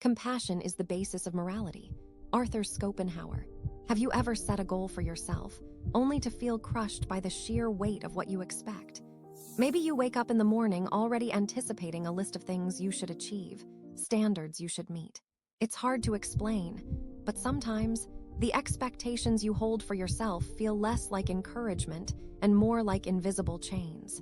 Compassion is the basis of morality. Arthur Schopenhauer. Have you ever set a goal for yourself, only to feel crushed by the sheer weight of what you expect? Maybe you wake up in the morning already anticipating a list of things you should achieve, standards you should meet. It's hard to explain, but sometimes the expectations you hold for yourself feel less like encouragement and more like invisible chains.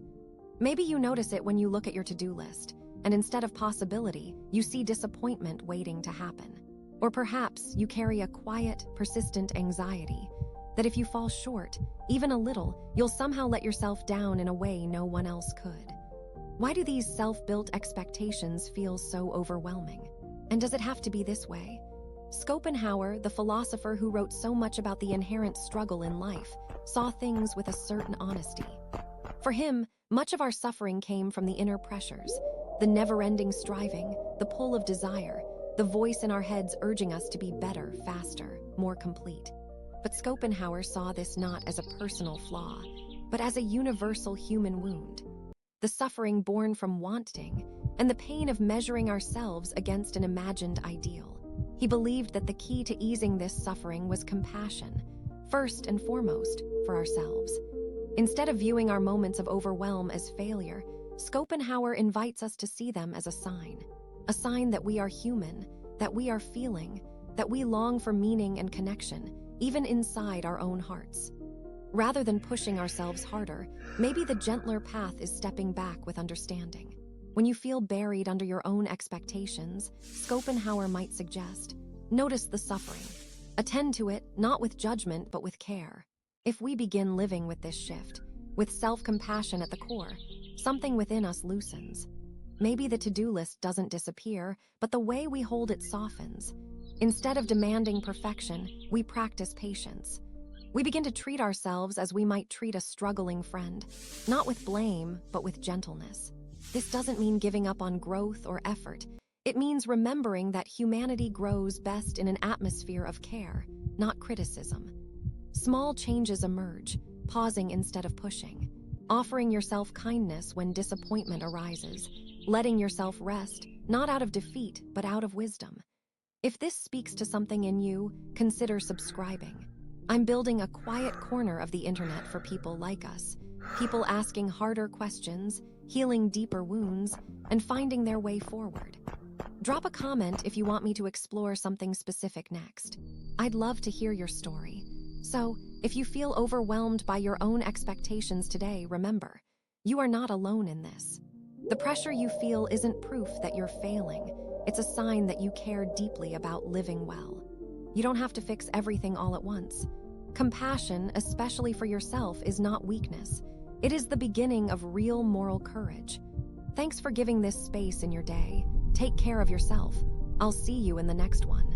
Maybe you notice it when you look at your to-do list, and instead of possibility, you see disappointment waiting to happen. Or perhaps you carry a quiet, persistent anxiety that if you fall short, even a little, you'll somehow let yourself down in a way no one else could. Why do these self-built expectations feel so overwhelming? And does it have to be this way? Schopenhauer, the philosopher who wrote so much about the inherent struggle in life, saw things with a certain honesty. For him, much of our suffering came from the inner pressures, the never-ending striving, the pull of desire, the voice in our heads urging us to be better, faster, more complete. But Schopenhauer saw this not as a personal flaw, but as a universal human wound. The suffering born from wanting, and the pain of measuring ourselves against an imagined ideal. He believed that the key to easing this suffering was compassion, first and foremost, for ourselves. Instead of viewing our moments of overwhelm as failure, Schopenhauer invites us to see them as a sign that we are human, that we are feeling, that we long for meaning and connection, even inside our own hearts. Rather than pushing ourselves harder, maybe the gentler path is stepping back with understanding. When you feel buried under your own expectations, Schopenhauer might suggest, notice the suffering. Attend to it, not with judgment, but with care. If we begin living with this shift, with self-compassion at the core, something within us loosens. Maybe the to-do list doesn't disappear, but the way we hold it softens. Instead of demanding perfection, we practice patience. We begin to treat ourselves as we might treat a struggling friend, not with blame, but with gentleness. This doesn't mean giving up on growth or effort. It means remembering that humanity grows best in an atmosphere of care, not criticism. Small changes emerge, pausing instead of pushing, offering yourself kindness when disappointment arises, letting yourself rest, not out of defeat, but out of wisdom. If this speaks to something in you, consider subscribing. I'm building a quiet corner of the internet for people like us, people asking harder questions, healing deeper wounds, and finding their way forward. Drop a comment if you want me to explore something specific next. I'd love to hear your story. So, if you feel overwhelmed by your own expectations today, remember, you are not alone in this. The pressure you feel isn't proof that you're failing. It's a sign that you care deeply about living well. You don't have to fix everything all at once. Compassion, especially for yourself, is not weakness. It is the beginning of real moral courage. Thanks for giving this space in your day. Take care of yourself. I'll see you in the next one.